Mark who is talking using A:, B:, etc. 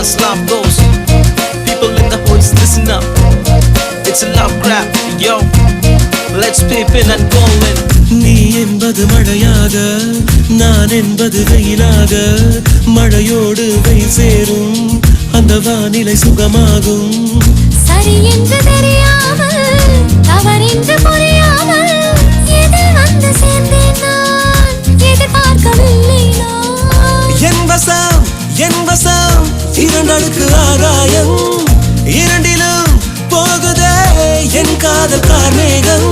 A: as love goes. People in the hoods, listen up. It's a love grab, yo. Let's peep in and go in.
B: நீ என்பது மழையாக, நான் என்பது வெயிலாக, மழையோடு வெயில் சேரும், அந்த வானிலை சுகமாகும்.
C: சரி என்று தெரியாமல், தவறென்று புரியாமல், எதில் வந்து சேர்ந்தேன் நான், எதிர்பார்க்கவில்லை நான்.
B: என் வசம் இரண்டடுக்கு ஆகாயம், இரண்டிலும் போகுதே என் காதல் கார்மேகம்.